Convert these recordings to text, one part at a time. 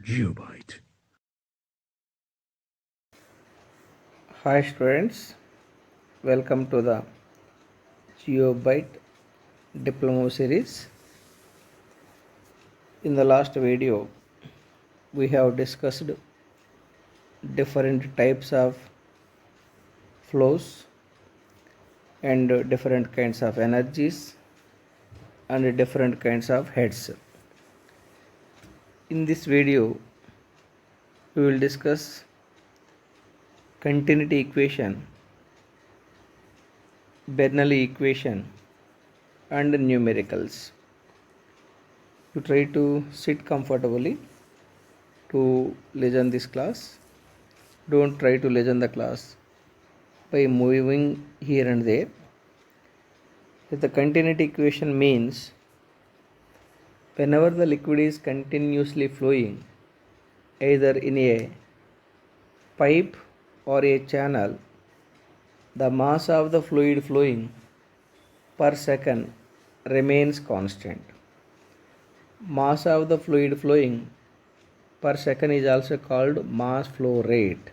Geobyte. Hi students, welcome to the Geobyte Diploma series. In the last video, we have discussed different types of flows and different kinds of energies and different kinds of heads. In this video, we will discuss continuity equation, Bernoulli equation and numericals. You try to sit comfortably to listen this class. Don't try to listen the class by moving here and there. The continuity equation means whenever the liquid is continuously flowing either in a pipe or a channel, the mass of the fluid flowing per second remains constant. Mass of the fluid flowing per second is also called mass flow rate.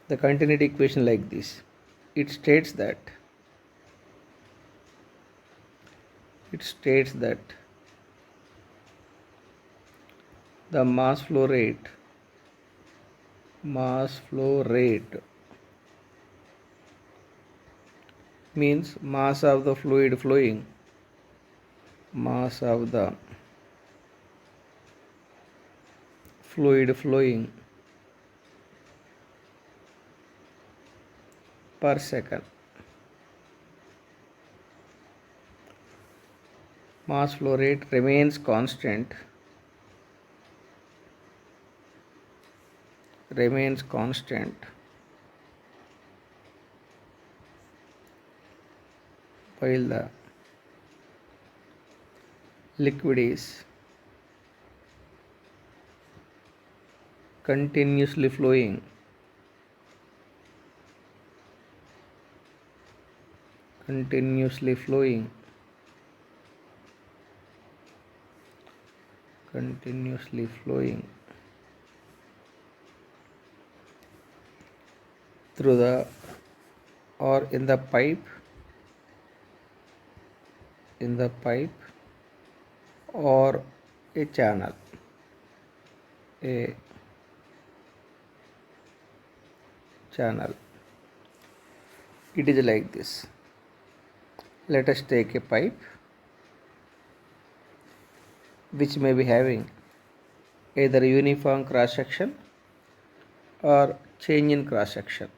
The continuity equation like this. It states that the mass flow rate means mass of the fluid flowing per second. Mass flow rate remains constant while the liquid is continuously flowing through the or in the pipe or a channel. It is like this. Let us take a pipe which may be having either uniform cross section or change in cross section.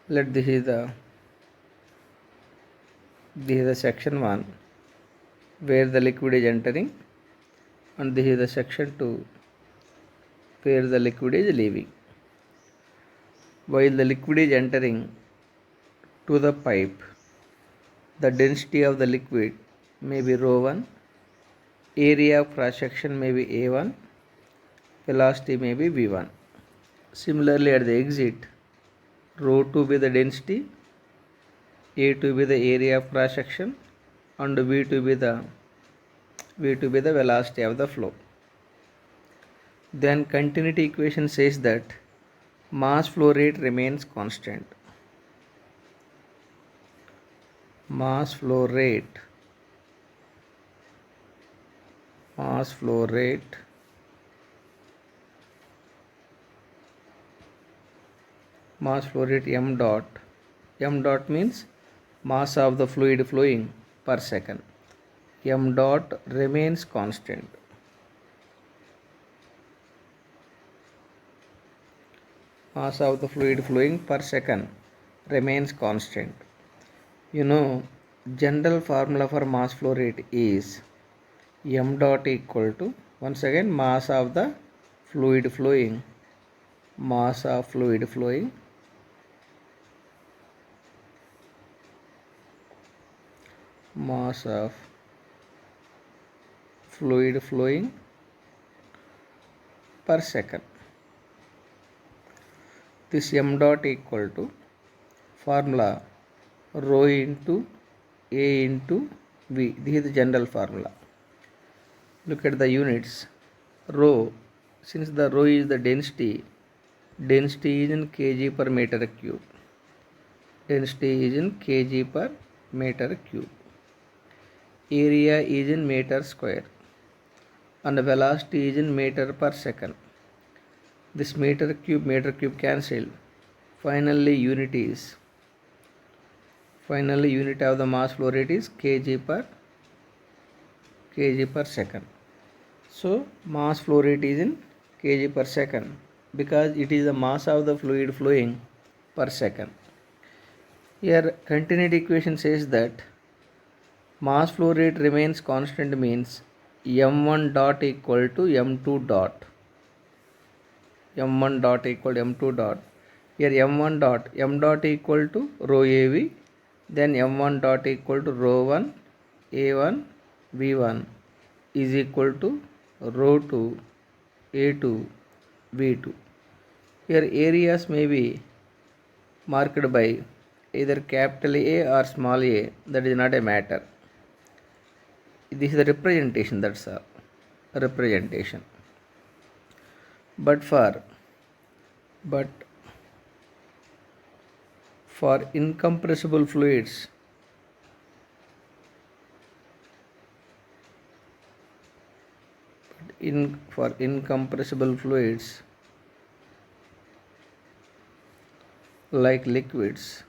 Let this is the section 1 where the liquid is entering, and this is the section 2 where the liquid is leaving. While the liquid is entering to the pipe, the density of the liquid may be ρ1, area of cross section may be A1, velocity may be V1. Similarly, at the exit, ρ2 be the density, A2 be the area of cross section, and V2 be the velocity of the flow. Then continuity equation says that mass flow rate remains constant. Mass flow rate m dot means mass of the fluid flowing per second. M dot remains constant. Mass of the fluid flowing per second remains constant. You know, general formula for mass flow rate is m dot equal to, once again, mass of the fluid flowing per second. This m dot equal to formula rho into A into V. This is the general formula. Look at the units. rho, since the rho is the density, density is in kg per meter cube. Density is in kg per meter cube. Area is in meter square. And velocity is in meter per second. This meter cube cancelled. Finally, unit of the mass flow rate is kg per second. So mass flow rate is in kg per second because it is the mass of the fluid flowing per second. Here continuity equation says that mass flow rate remains constant means m1 dot equal to m2 dot. m1 dot equal to m2 dot. Here m1 dot, m dot equal to rho av, then m1 dot equal to rho 1 a1 v1 is equal to rho 2 a2 v2. Here areas may be marked by either capital A or small a, that is not a matter. This is the representation, that's all. Representation. But for incompressible fluids, incompressible fluids like liquids,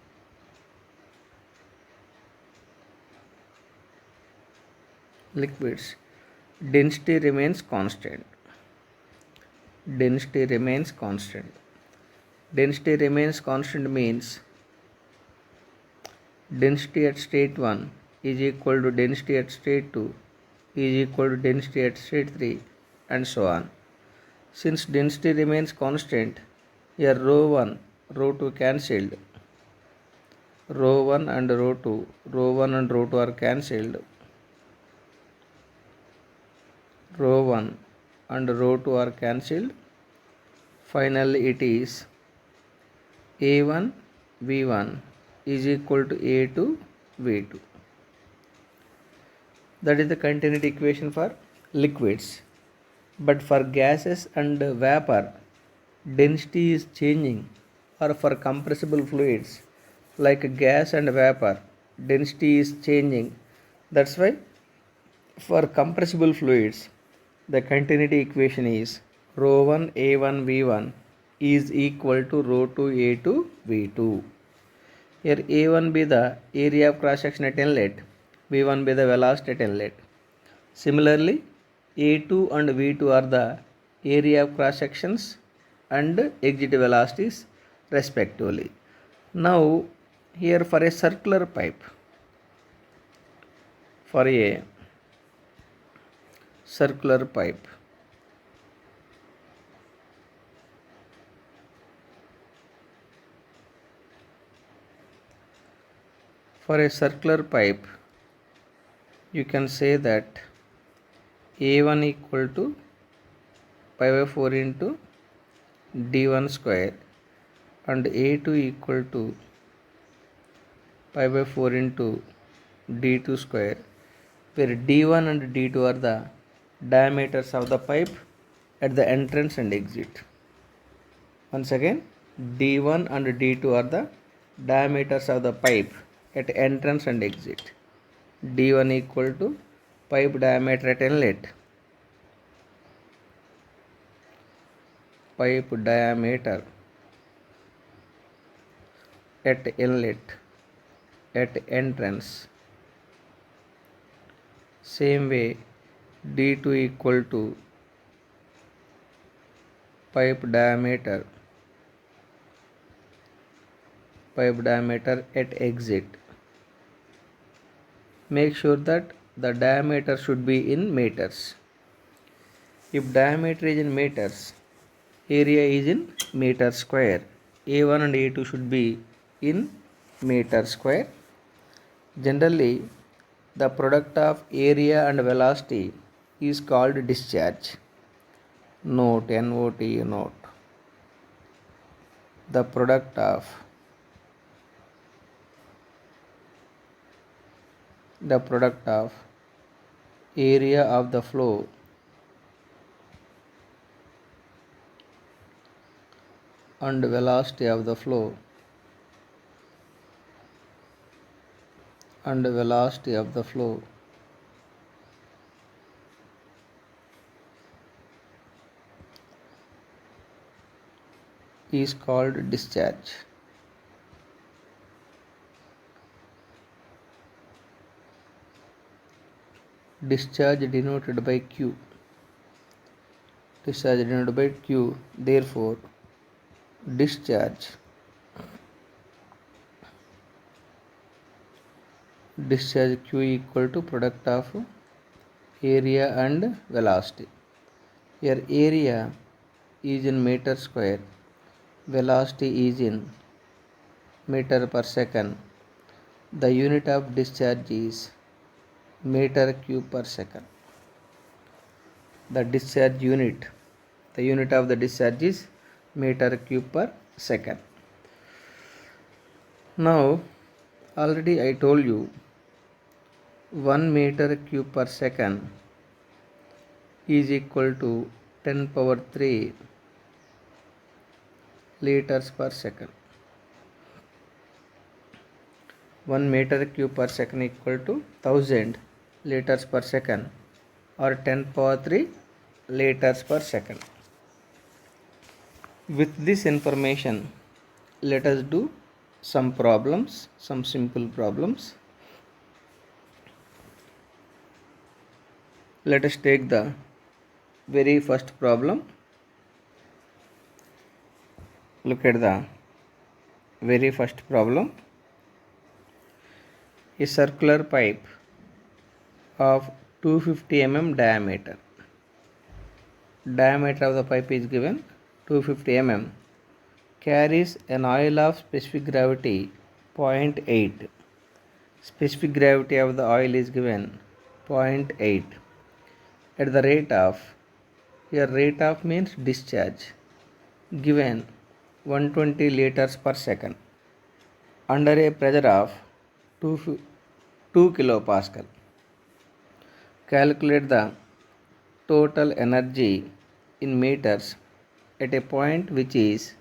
density remains constant. Density remains constant means density at state 1 is equal to density at state 2 is equal to density at state 3 and so on. Since density remains constant, here rho 1, rho 2 cancelled. Rho 1 and rho 2 are cancelled. Rho 1 and rho 2 are cancelled. Finally, it is a1 v1 is equal to a2 v2. That is the continuity equation for liquids. But for gases and vapor, density is changing, or for compressible fluids like gas and vapor, density is changing. That's why for compressible fluids, the continuity equation is rho 1 a1 v1 is equal to rho 2 a2 v2. Here a1 be the area of cross section at inlet, v1 be the velocity at inlet. Similarly, a2 and v2 are the area of cross sections and exit velocities respectively. Now here for a circular pipe, for a circular pipe, you can say that a1 equal to pi by 4 into d1 square and a2 equal to pi by 4 into d2 square, where d1 and d2 are the diameters of the pipe at the entrance and exit. Once again, d1 and d2 are the diameters of the pipe at entrance and exit. d1 equal to pipe diameter at inlet, pipe diameter at inlet, at entrance. Same way, d2 equal to pipe diameter at exit. Make sure that the diameter should be in meters. If diameter is in meters, area is in meter square. A1 and A2 should be in meter square. Generally, the product of area and velocity is called discharge. Note, NOT, note. The product of area of the flow and velocity of the flow is called discharge. Discharge denoted by Q. Therefore, discharge Q equal to product of area and velocity. Here area is in meter square, velocity is in meter per second. The unit of discharge is meter cube per second. The unit of the discharge is meter cube per second. Now already I told you 1 meter cube per second is equal to 10 power 3 liters per second. 1 meter cube per second equal to 1000 liters per second or 10 power 3 liters per second. With this information, let us do some simple problems. Let us take the very first problem. Look at the very first problem. A circular pipe of 250 mm diameter. Diameter of the pipe is given 250 mm. Carries an oil of specific gravity 0.8. Specific gravity of the oil is given 0.8. At the rate of, here rate of means discharge, given 120 liters per second under a pressure of 2 kilopascal. Calculate the total energy in meters at a point which is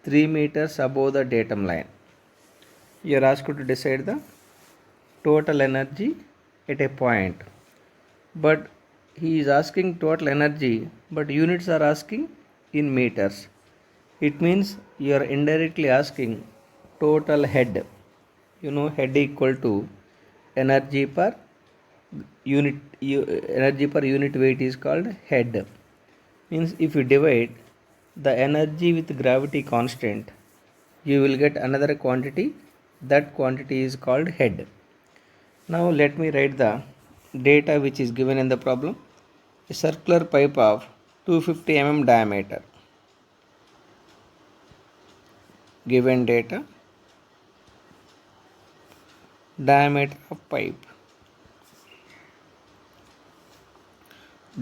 3 meters above the datum line. You are asked to decide the total energy at a point, but he is asking total energy, but units are asking in meters. It means you are indirectly asking total head. Head equal to energy per unit weight is called head. Means if you divide the energy with gravity constant, you will get another quantity. That quantity is called head. Now let me write the data which is given in the problem. A circular pipe of 250 mm diameter. Given data, diameter of pipe,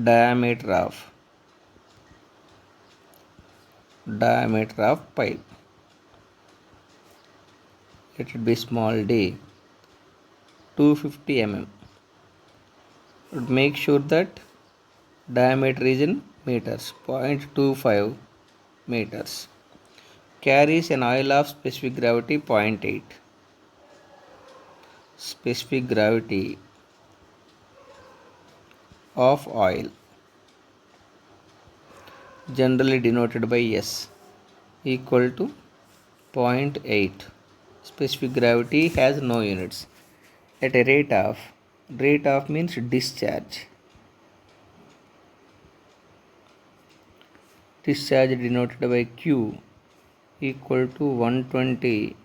diameter of pipe, let it be small d, 250 mm. Make sure that diameter is in meters, 0.25 meters. Carries an oil of specific gravity 0.8. Specific gravity of oil, generally denoted by S, equal to 0.8. Specific gravity has no units. At a rate of means discharge. Discharge denoted by Q equal to 120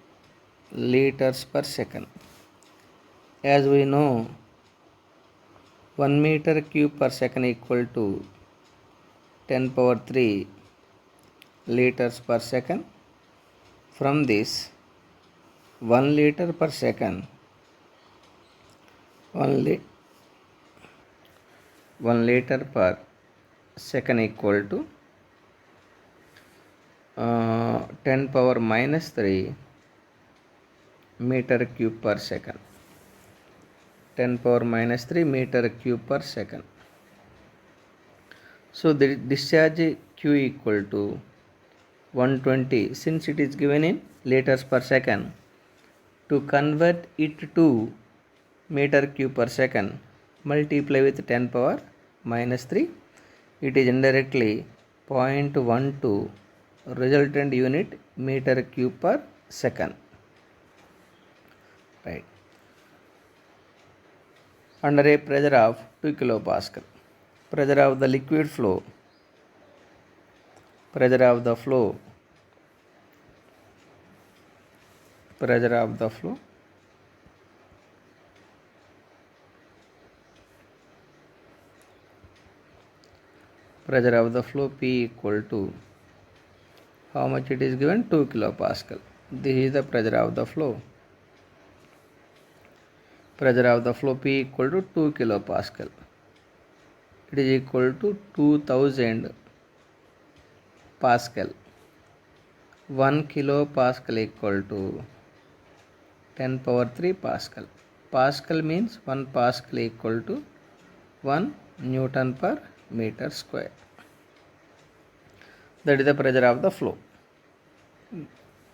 liters per second. As we know, 1 meter cube per second equal to 10 power 3 liters per second. From this, 1 liter per second, 1 liter per second equal to 10 power minus 3 meter cube per second. 10 power minus 3 meter cube per second. So the discharge Q equal to 120, since it is given in liters per second, to convert it to meter cube per second, multiply with 10 power minus 3. It is indirectly 0.12 resultant unit meter cube per second. Right. Under a pressure of 2 kilopascal, pressure of the liquid flow, pressure of the flow, pressure of the flow, pressure of the flow P equal to, how much it is given, 2 kilopascal. This is the pressure of the flow. Pressure of the flow P equal to 2 kilopascal. It is equal to 2000 pascal. 1 kilopascal equal to 10 power 3 pascal. Pascal means 1 pascal equal to 1 Newton per meter square. That is the pressure of the flow.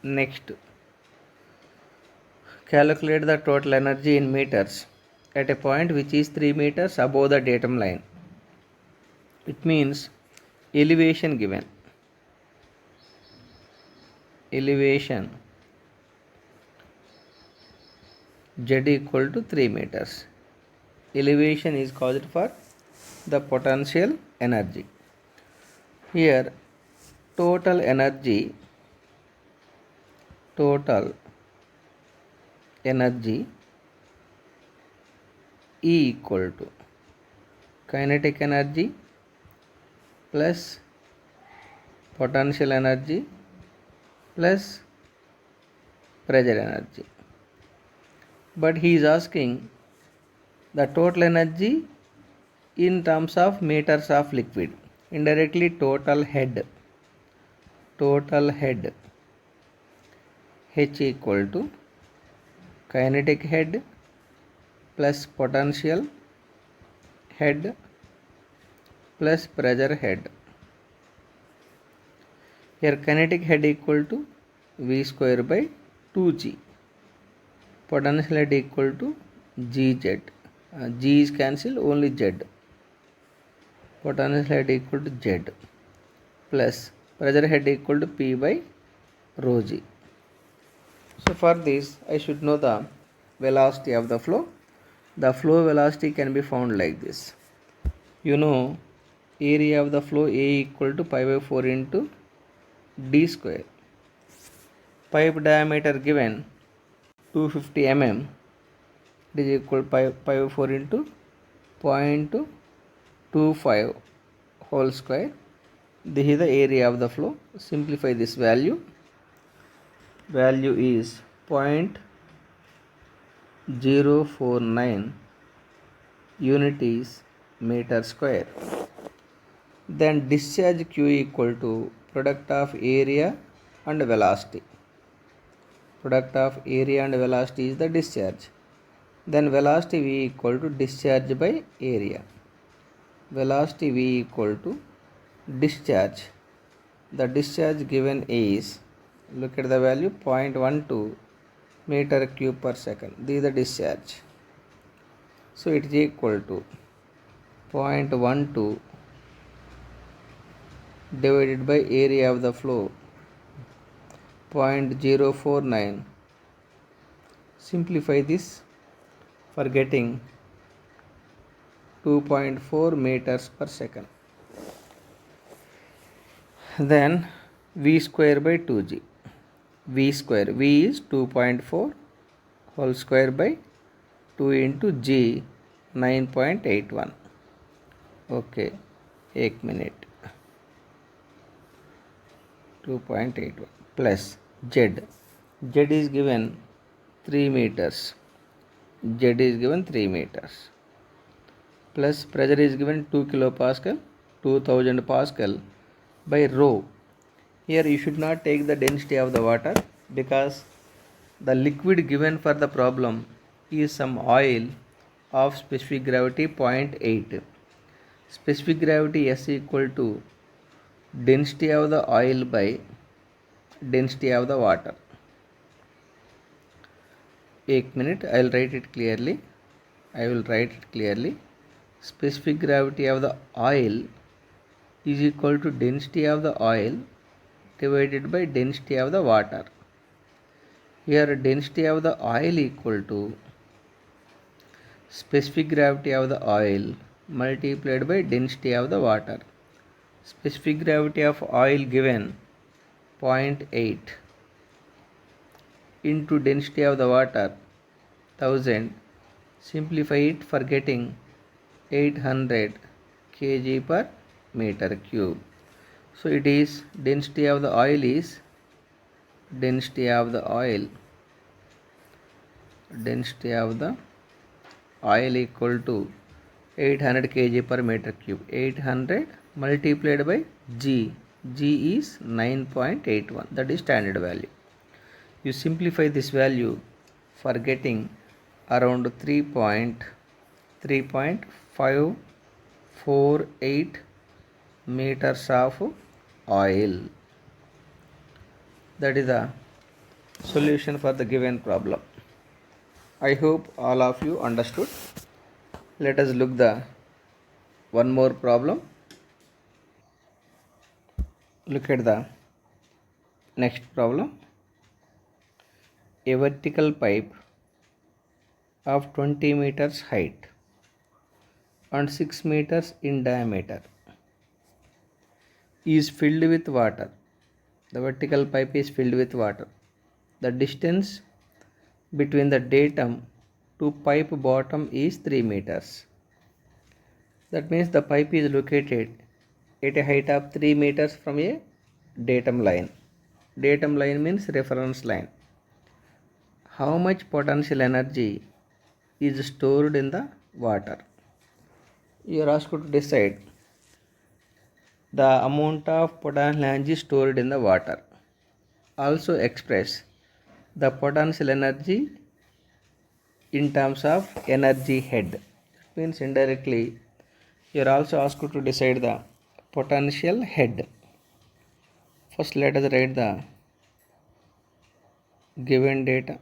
Next, calculate the total energy in meters at a point which is 3 meters above the datum line. It means elevation given. Elevation Z equal to 3 meters. Elevation is caused for the potential energy. Here total energy E equal to kinetic energy plus potential energy plus pressure energy. But he is asking the total energy in terms of meters of liquid. Indirectly total head H equal to kinetic head plus potential head plus pressure head. Here kinetic head equal to V square by 2G. Potential head equal to Gz. G is cancelled, only Z. Potential head equal to Z plus pressure head equal to P by rho G. So for this I should know the velocity of the flow. The flow velocity can be found like this. You know area of the flow A equal to pi by 4 into d square. Pipe diameter given 250 mm. It is equal to pi by 4 into 0.25 whole square. This is the area of the flow. Simplify this value. Value is 0.049 unit is meter square. Then discharge Q equal to product of area and velocity. Product of area and velocity is the discharge. Then velocity V equal to discharge by area. Velocity V equal to discharge. The discharge given is, look at the value, 0.12 meter cube per second. This is the discharge. So it is equal to 0.12 divided by area of the flow, 0.049. Simplify this for getting 2.4 meters per second. Then V square by 2G. V square, V is 2.4 whole square by 2 into G 9.81. Okay, 1 minute. 2.81 plus Z. Z is given 3 meters. Z is given 3 meters. Plus pressure is given 2 kilopascal, 2000 pascal by rho. Here you should not take the density of the water because the liquid given for the problem is some oil of specific gravity 0.8. Specific gravity S equal to density of the oil by density of the water. एक minute, I will write it clearly. Specific gravity of the oil is equal to density of the oil divided by density of the water. Here density of the oil equal to specific gravity of the oil multiplied by density of the water. Specific gravity of oil given 0.8 into density of the water 1000. Simplify it for getting 800 kg per meter cube. So it is density of the oil is density of the oil equal to 800 kg per meter cube. 800 multiplied by G. G is 9.81. That is standard value. You simplify this value for getting around 3.548 meters of oil. That is the solution for the given problem. I hope all of you understood. Let us look the one more problem. Look at the next problem. A vertical pipe of 20 meters height and 6 meters in diameter is filled with water. The vertical pipe is filled with water. The distance between the datum to pipe bottom is 3 meters. That means the pipe is located at a height of 3 meters from a datum line. Datum line means reference line. How much potential energy is stored in the water? You are asked to decide the amount of potential energy stored in the water. Also express the potential energy in terms of energy head. That means indirectly you are also asked to decide the potential head. First let us write the given data.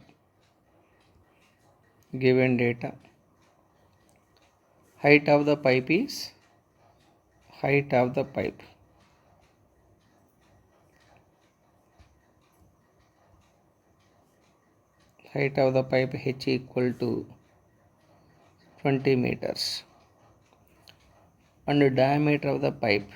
Height of the pipe is height of the pipe h equal to 20 meters, and the diameter of the pipe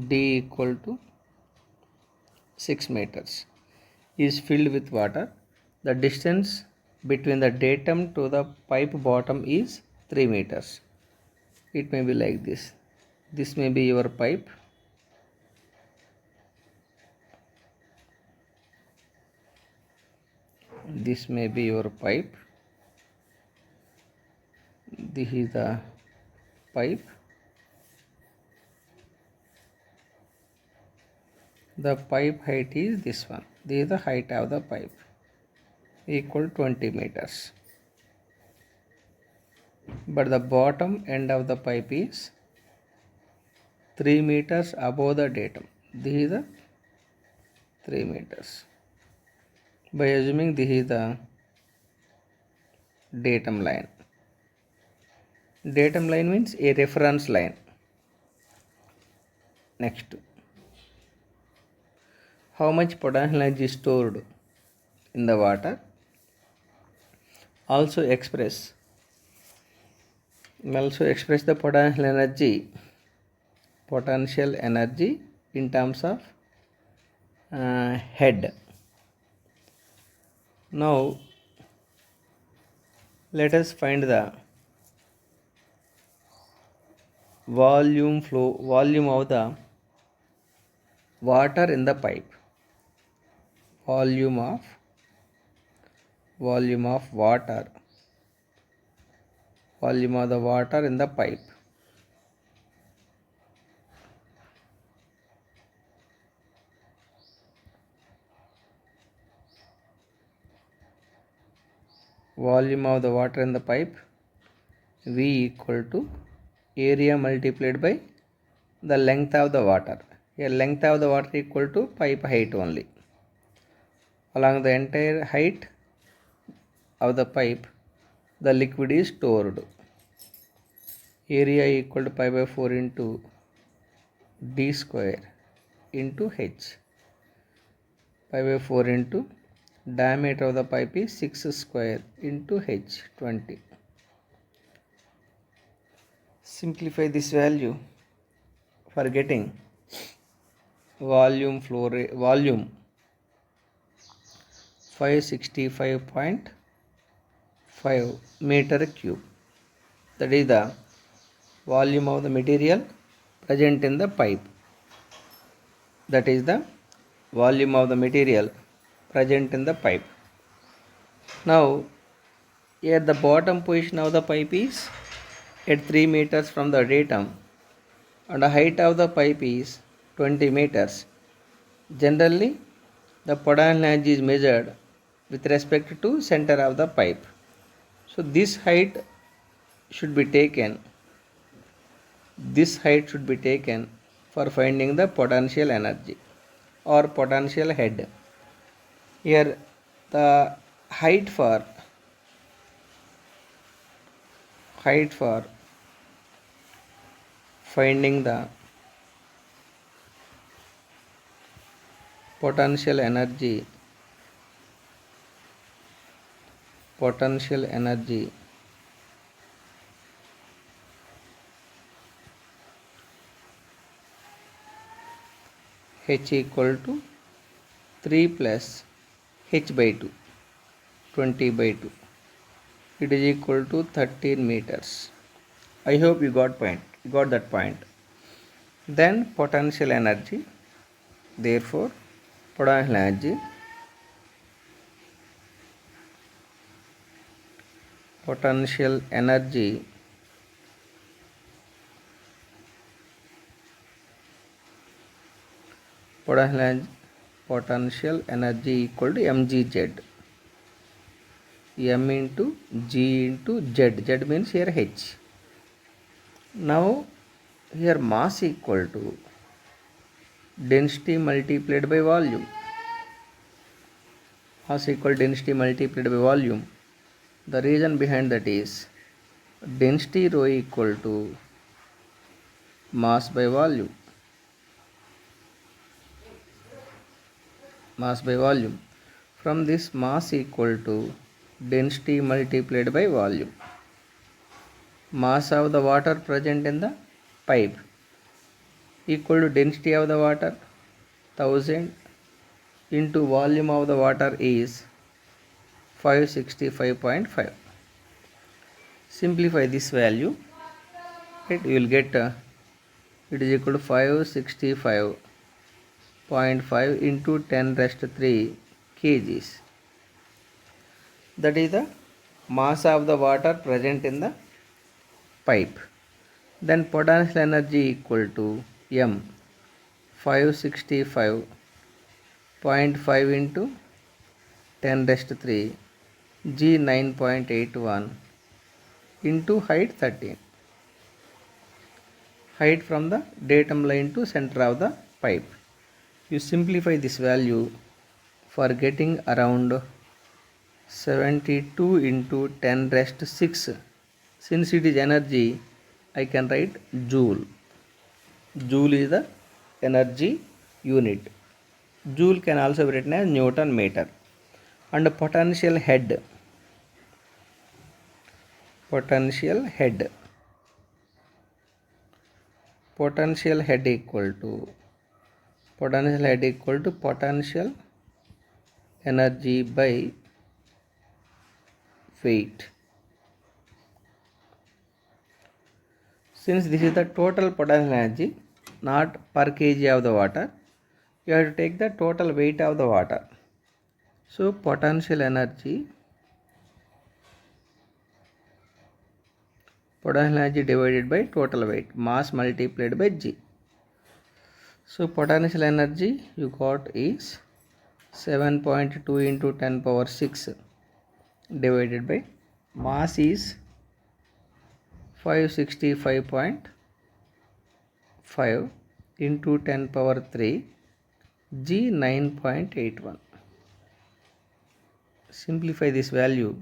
d equal to 6 meters is filled with water. The distance between the datum to the pipe bottom is 3 meters. It may be like this. This may be your pipe. This may be your pipe. This is the pipe. The pipe height is this one. This is the height of the pipe, equal 20 meters. But the bottom end of the pipe is 3 meters above the datum. This is the 3 meters. By assuming this is the datum line. Datum line means a reference line. Next, how much potential energy is stored in the water? Also express the potential energy in terms of head. Now let us find the volume of the water in the pipe. Volume of the water in the pipe. Volume of the water in the pipe V equal to area multiplied by the length of the water. Here length of the water equal to pipe height only. Along the entire height of the pipe, the liquid is stored. Area equal to pi by 4 into d square into h. Pi by 4 into diameter of the pipe is 6 square into h 20. Simplify this value for getting volume 565.5 meter cube. That is the volume of the material present in the pipe. That is the volume of the material present in the pipe. Now, here the bottom position of the pipe is at 3 meters from the datum and the height of the pipe is 20 meters. Generally, the potential energy is measured with respect to center of the pipe. So this height should be taken for finding the potential energy or potential head. Here the height for finding the potential energy h equal to 3 plus h by 2, 20 by 2. It is equal to 13 meters. I hope you got that point. Then potential energy. Therefore, potential energy equal to mgz. M into G into Z. Z means here H. Now here mass equal to density multiplied by volume. Mass equal to density multiplied by volume. The reason behind that is density rho equal to mass by volume. From this, mass equal to density multiplied by volume. Mass of the water present in the pipe equal to density of the water 1000 into volume of the water is 565.5. Simplify this value, right? You will get it is equal to 565.5 into 10 raised to 3 kgs. That is the mass of the water present in the pipe. Then potential energy equal to M 565.5 into 10 raised to 3 G 9.81 into height 13. Height from the datum line to center of the pipe. You simplify this value for getting around 72 into 10 raised to 6. Since it is energy, I can write joule. Joule is the energy unit. Joule can also be written as Newton meter. And potential head equal to potential energy by weight. Since this is the total potential energy, not per kg of the water, you have to take the total weight of the water. So potential energy divided by total weight, mass multiplied by G. So potential energy you got is 7.2 into 10 power 6 divided by mass is 565.5 into 10 power 3 G 9.81. Simplify this value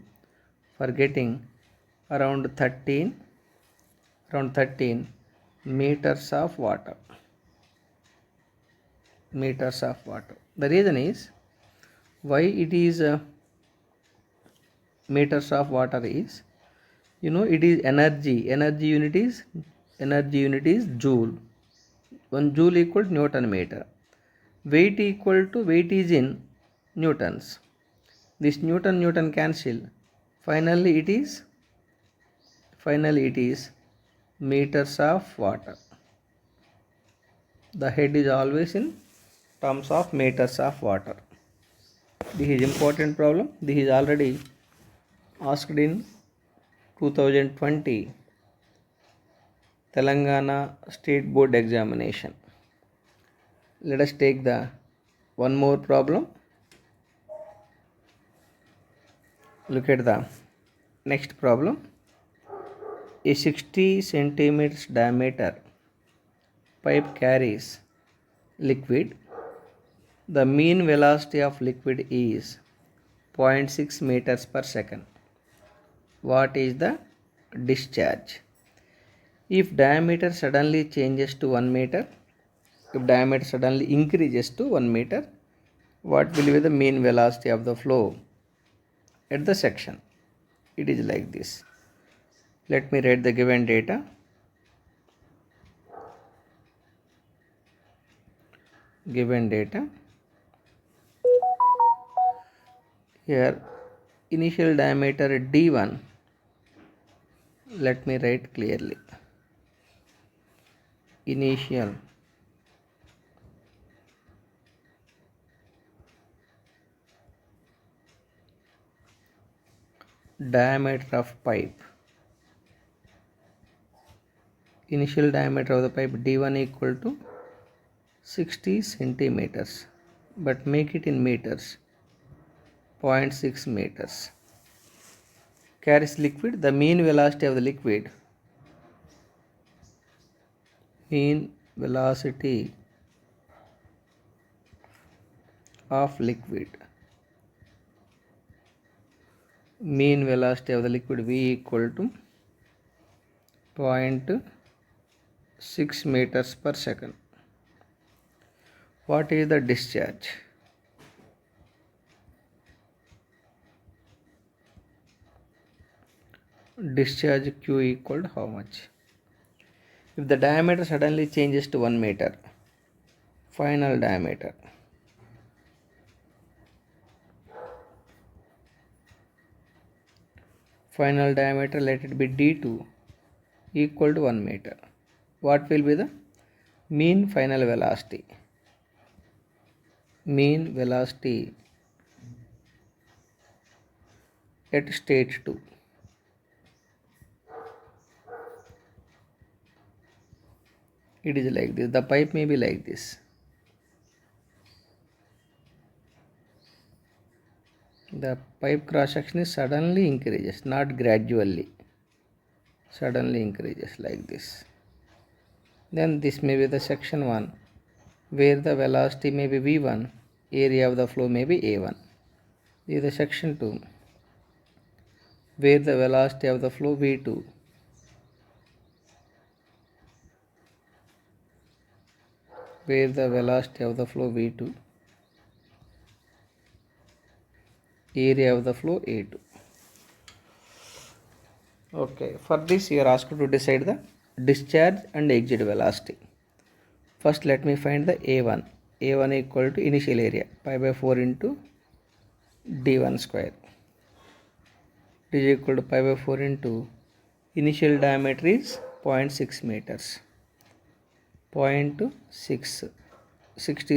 for getting around 13 meters of water. The reason is why it is meters of water is, it is energy unit is joule. 1 joule equal to Newton meter. Weight is in newtons. This Newton cancel. Finally it is meters of water. The head is always in terms of meters of water. This is important problem. This is already asked in 2020 Telangana State Board examination. Let us take the one more problem. Look at the next problem. A 60 centimeters diameter pipe carries liquid. The mean velocity of liquid is 0.6 meters per second. What is the discharge? If diameter suddenly changes to 1 meter, if diameter suddenly increases to 1 meter, what will be the mean velocity of the flow at the section? It is like this. Let me write the given data. Here initial diameter d1, let me write clearly. Initial diameter of pipe. Initial diameter of the pipe d1 equal to 60 centimeters, but make it in meters. 0.6 meters. Carries liquid. The mean velocity of the liquid. Mean velocity of liquid. Mean velocity of the liquid V equal to 0.6 meters per second. What is the discharge? Discharge Q equal to how much? If the diameter suddenly changes to 1 meter, final diameter. Final diameter, let it be d2 equal to 1 meter. What will be the mean final velocity? Mean velocity at state 2. It is like this. The pipe may be like this. The pipe cross section is suddenly increases, not gradually. Suddenly increases like this. Then this may be the section 1, where the velocity may be V1, area of the flow may be A1. This is the section 2, where the velocity of the flow V2. Where the velocity of the flow V2, area of the flow A2. Okay, for this you are asked to decide the discharge and exit velocity. First let me find the A1. A1 equal to initial area, pi by 4 into d1 square. It is equal to pi by 4 into initial diameter is 0.6 meters. 60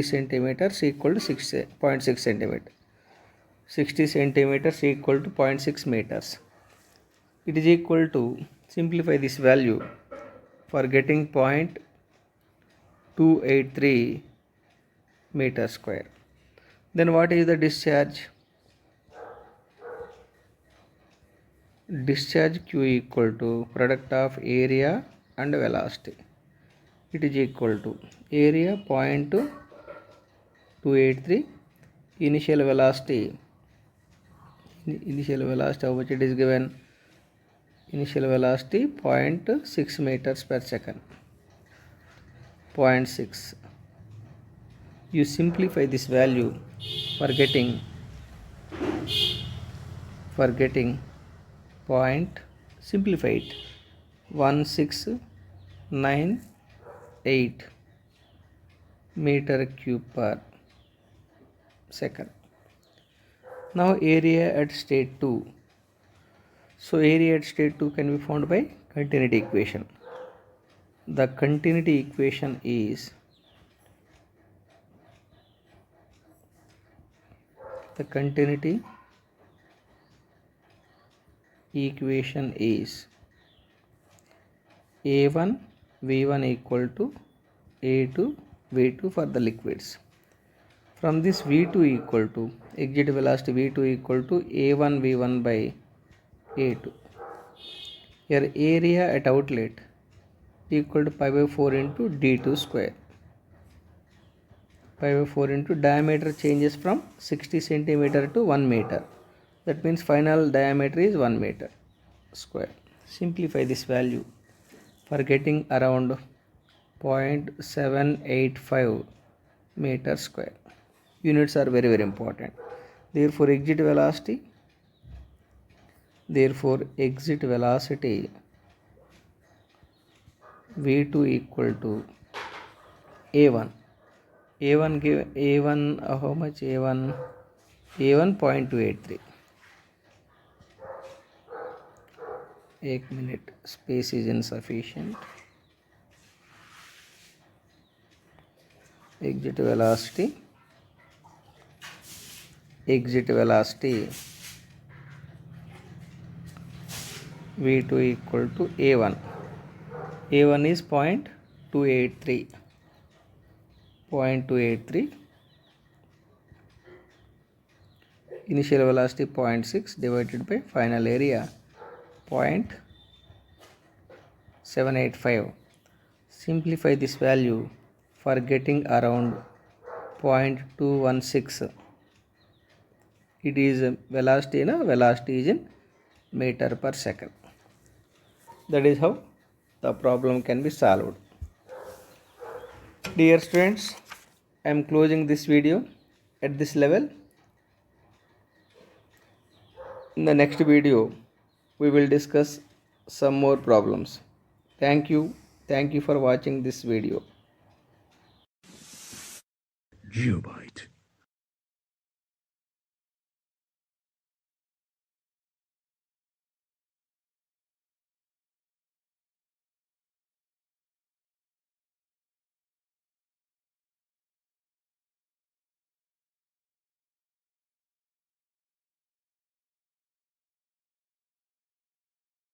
centimeters equal to 0.6 centimeter. 60 centimeters equal to 0.6 meters. It is equal to, simplify this value for getting 0.283 meter square. Then what is the discharge? discharge Q equal to product of area and velocity. It is equal to area 0.283, initial velocity how much it is given, initial velocity 0.6 meters per second, 0.6. You simplify this value for getting point, simplify it, 1698 meter cube per second. Now area at state 2. So area at state 2 can be found by continuity equation. The continuity equation is A1 V1 equal to A2 V2 for the liquids. From this V2 equal to exit velocity V2 equal to A1 V1 by A2. Here area at outlet equal to pi by 4 into D2 square. Pi by 4 into diameter changes from 60 centimeter to 1 meter. That means final diameter is 1 meter square. Simplify this value for getting around 0.785 meter square. Units are very important. Therefore exit velocity V2 equal to A1 give A1 how much, A1 0.283. 1 minute, space is insufficient. Exit velocity V2 equal to A1 is 0.283. Initial velocity 0.6 divided by final area 0.785. Simplify this value for getting around 0.216. It is velocity is in meter per second. That is how the problem can be solved. Dear students, I am closing this video at this level. In the next video, we will discuss some more problems. Thank you for watching this video. Geobyte.